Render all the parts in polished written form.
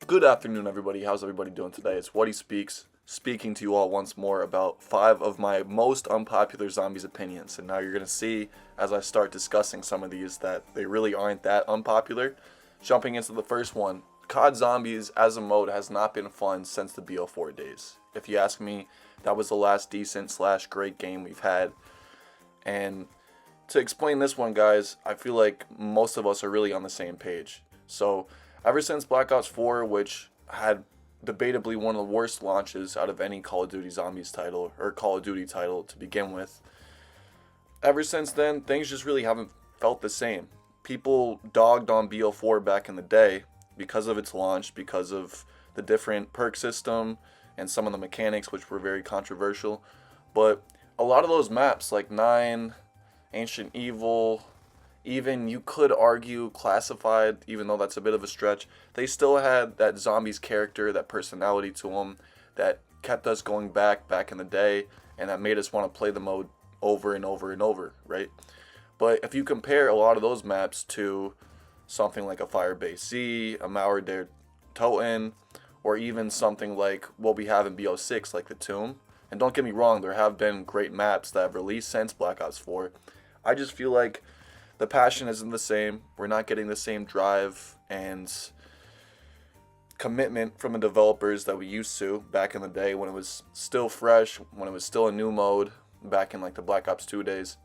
Good afternoon, everybody. How's everybody doing today? It's What He Speaks, speaking to you all once more about 5 of my most unpopular zombies opinions. And now you're going to see, as I start discussing some of these, that they really aren't that unpopular. Jumping into the first one, COD Zombies as a mode has not been fun since the BO4 days. If you ask me, that was the last decent/great game we've had. And to explain this one, guys, I feel like most of us are really on the same page. So, ever since Black Ops 4, which had debatably one of the worst launches out of any Call of Duty Zombies title, or Call of Duty title to begin with, ever since then, things just really haven't felt the same. People dogged on BO4 back in the day because of its launch, because of the different perk system and some of the mechanics, which were very controversial. But a lot of those maps, like 9, Ancient Evil, even you could argue Classified, even though that's a bit of a stretch, they still had that zombies character, that personality to them that kept us going back in the day, and that made us want to play the mode over and over and over, right? But if you compare a lot of those maps to something like a Firebase Z, a Mauer der Toten, or even something like what we have in BO6, like the Tomb, and don't get me wrong, there have been great maps that have released since Black Ops 4, I just feel like the passion isn't the same. We're not getting the same drive and commitment from the developers that we used to back in the day when it was still fresh, when it was still a new mode, back in like the Black Ops 2 days.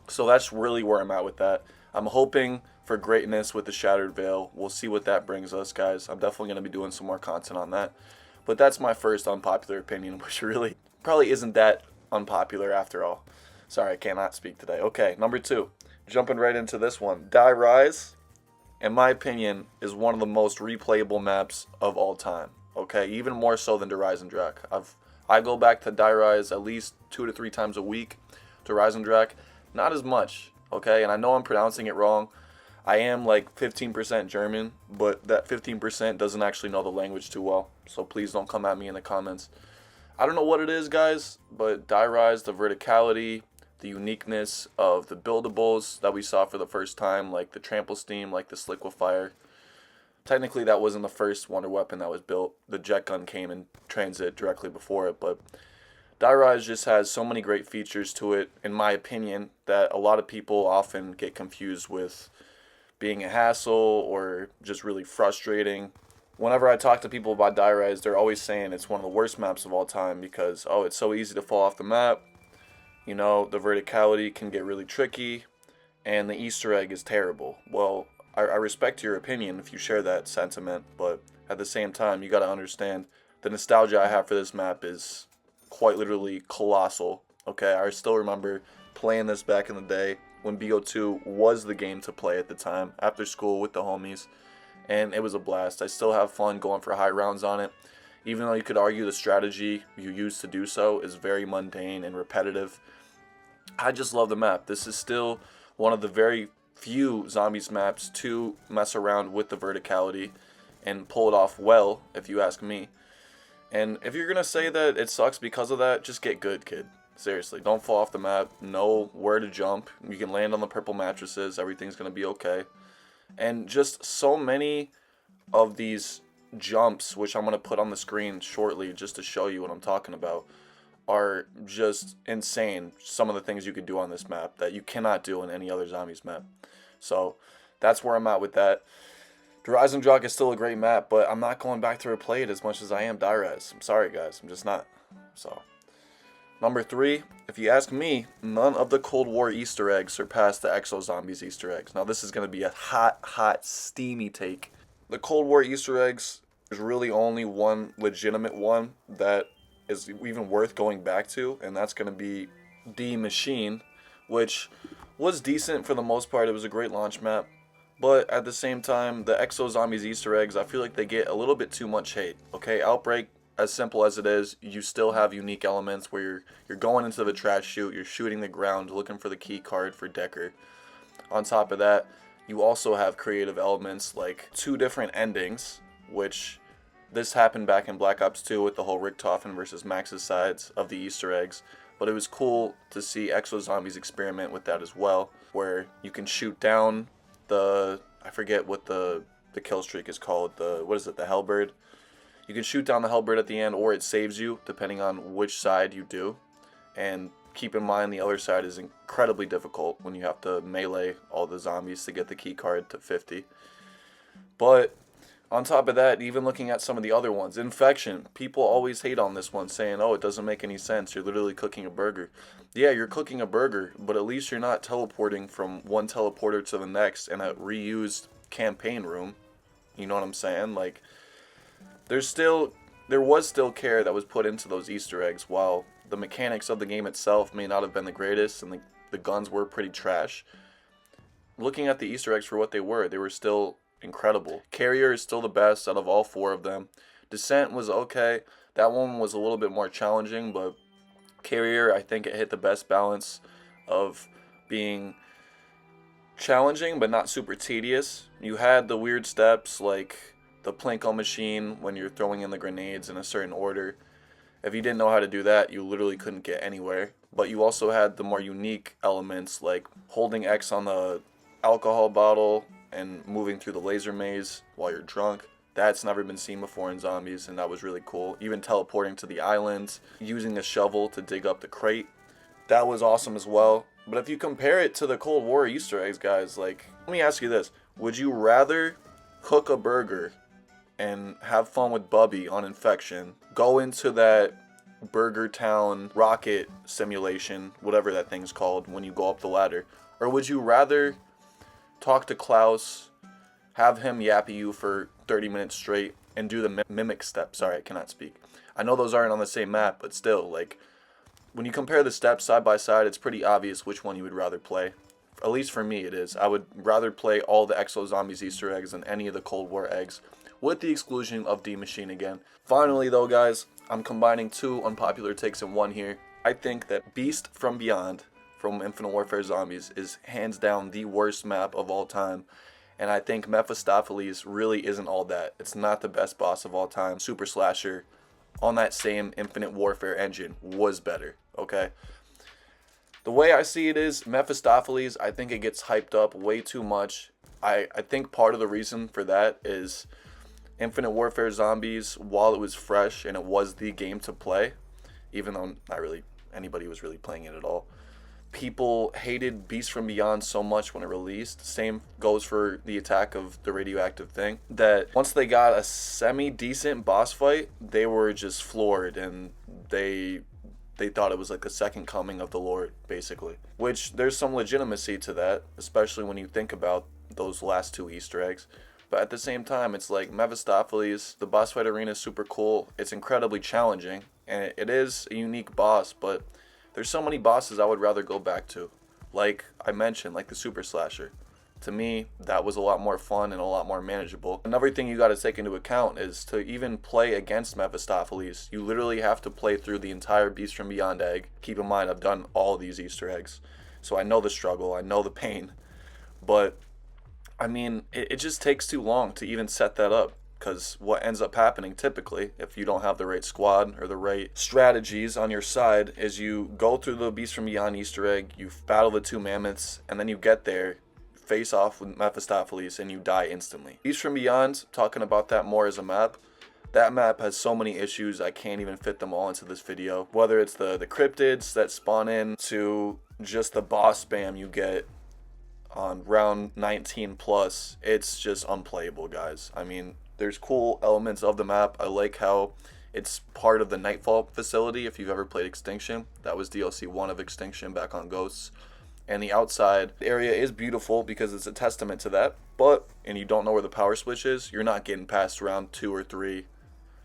So that's really where I'm at with that. I'm hoping for greatness with the Shattered Veil. We'll see what that brings us, guys. I'm definitely going to be doing some more content on that. But that's my first unpopular opinion, which really probably isn't that unpopular after all. Sorry, I cannot speak today. Okay, number 2. Jumping right into this one. Die Rise, in my opinion, is one of the most replayable maps of all time. Okay, even more so than Rise and Drac. I go back to Die Rise at least 2 to 3 times a week. To Rise and Drac, not as much. Okay, and I know I'm pronouncing it wrong. I am like 15% German, but that 15% doesn't actually know the language too well. So please don't come at me in the comments. I don't know what it is, guys, but Die Rise, the verticality, the uniqueness of the buildables that we saw for the first time, like the Trample Steam, like the Liquefier. Technically, that wasn't the first wonder weapon that was built. The jet gun came in transit directly before it, but Die Rise just has so many great features to it, in my opinion, that a lot of people often get confused with being a hassle or just really frustrating. Whenever I talk to people about Die Rise, they're always saying it's one of the worst maps of all time because, oh, it's so easy to fall off the map. You know, the verticality can get really tricky, and the Easter egg is terrible. Well, I respect your opinion if you share that sentiment, but at the same time, you gotta understand the nostalgia I have for this map is quite literally colossal. Okay, I still remember playing this back in the day when BO2 was the game to play at the time, after school with the homies, and it was a blast. I still have fun going for high rounds on it, even though you could argue the strategy you use to do so is very mundane and repetitive. I just love the map. This is still one of the very few zombies maps to mess around with the verticality and pull it off well, if you ask me. And if you're going to say that it sucks because of that, just get good, kid. Seriously, don't fall off the map. Know where to jump. You can land on the purple mattresses. Everything's going to be okay. And just so many of these jumps, which I'm going to put on the screen shortly just to show you what I'm talking about, are just insane. Some of the things you could do on this map that you cannot do in any other zombies map. So that's where I'm at with that. Rise and Drac is still a great map, but I'm not going back to replay it as much as I am Die Rise. I'm sorry, guys. I'm just not. So, number 3, if you ask me, none of the Cold War Easter eggs surpass the Exo Zombies Easter eggs. Now, this is going to be a hot, steamy take. The Cold War Easter eggs, there's really only one legitimate one that is even worth going back to, and that's going to be D Machine, which was decent for the most part. It was a great launch map, but at the same time, the Exo Zombies Easter eggs, I feel like they get a little bit too much hate. Okay, Outbreak, as simple as it is, you still have unique elements where you're going into the trash chute, you're shooting the ground, looking for the key card for Decker. On top of that, you also have creative elements like 2 different endings, which this happened back in Black Ops 2 with the whole Richtofen versus Max's sides of the Easter eggs, but it was cool to see Exo Zombies experiment with that as well, where you can shoot down the, I forget what the the kill streak is called. What is it? The Hellbird. You can shoot down the Hellbird at the end, or it saves you, depending on which side you do. And keep in mind, the other side is incredibly difficult when you have to melee all the zombies to get the key card to 50. But on top of that, even looking at some of the other ones, Infection, people always hate on this one, saying, oh, it doesn't make any sense, you're literally cooking a burger. Yeah, you're cooking a burger, but at least you're not teleporting from one teleporter to the next in a reused campaign room. You know what I'm saying? Like, there was still care that was put into those Easter eggs, while the mechanics of the game itself may not have been the greatest, and the guns were pretty trash. Looking at the Easter eggs for what they were still incredible. Carrier is still the best out of all 4 of them. Descent was okay. That one was a little bit more challenging, but Carrier, I think it hit the best balance of being challenging but not super tedious. You had the weird steps like the Plinko machine when you're throwing in the grenades in a certain order. If you didn't know how to do that, you literally couldn't get anywhere. But you also had the more unique elements like holding X on the alcohol bottle and moving through the laser maze while you're drunk. That's never been seen before in zombies, and that was really cool. Even teleporting to the islands, using a shovel to dig up the crate. That was awesome as well. But if you compare it to the Cold War Easter eggs, guys, like, let me ask you this. Would you rather cook a burger and have fun with Bubby on Infection, go into that Burger Town rocket simulation, whatever that thing's called, when you go up the ladder? Or would you rather talk to Klaus, have him yappy you for 30 minutes straight, and do the mimic steps? Sorry, I cannot speak. I know those aren't on the same map, but still, like, when you compare the steps side by side, it's pretty obvious which one you would rather play. At least for me, it is. I would rather play all the Exo Zombies Easter eggs than any of the Cold War eggs, with the exclusion of D Machine again. Finally, though, guys, I'm combining 2 unpopular takes in one here. I think that Beast from Beyond from Infinite Warfare Zombies is hands down the worst map of all time. And I think Mephistopheles really isn't all that. It's not the best boss of all time. Super Slasher on that same Infinite Warfare engine was better, okay? The way I see it is, Mephistopheles, I think it gets hyped up way too much. I think part of the reason for that is Infinite Warfare Zombies, while it was fresh and it was the game to play, even though not really anybody was really playing it at all, people hated Beast from Beyond so much when it released. Same goes for the attack of the radioactive thing, that once they got a semi-decent boss fight, they were just floored, and they thought it was like the second coming of the Lord, basically. Which, there's some legitimacy to that, especially when you think about those last 2 Easter eggs. But at the same time, it's like Mephistopheles, the boss fight arena is super cool. It's incredibly challenging, and it is a unique boss, but there's so many bosses I would rather go back to. Like I mentioned, like the Super Slasher. To me, that was a lot more fun and a lot more manageable. Another thing you got to take into account is to even play against Mephistopheles, you literally have to play through the entire Beast from Beyond egg. Keep in mind, I've done all these Easter eggs, so I know the struggle, I know the pain. But I mean, it just takes too long to even set that up, because what ends up happening typically, if you don't have the right squad or the right strategies on your side, is you go through the Beast from Beyond Easter egg, you battle the 2 mammoths, and then you get there, face off with Mephistopheles, and you die instantly. Beast from Beyond, talking about that more as a map, that map has so many issues, I can't even fit them all into this video. Whether it's the cryptids that spawn in, to just the boss spam you get on round 19 plus, it's just unplayable, guys. I mean, there's cool elements of the map. I like how it's part of the Nightfall facility. If you've ever played Extinction, that was DLC 1 of Extinction back on Ghosts. And the outside area is beautiful because it's a testament to that. But, and you don't know where the power switch is, you're not getting past round 2 or 3,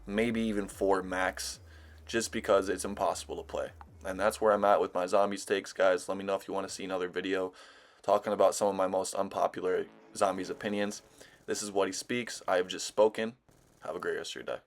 maybe even 4 max, just because it's impossible to play. And that's where I'm at with my zombie takes, guys. Let me know if you want to see another video talking about some of my most unpopular zombies opinions. This is What He Speaks. I have just spoken. Have a great rest of your day.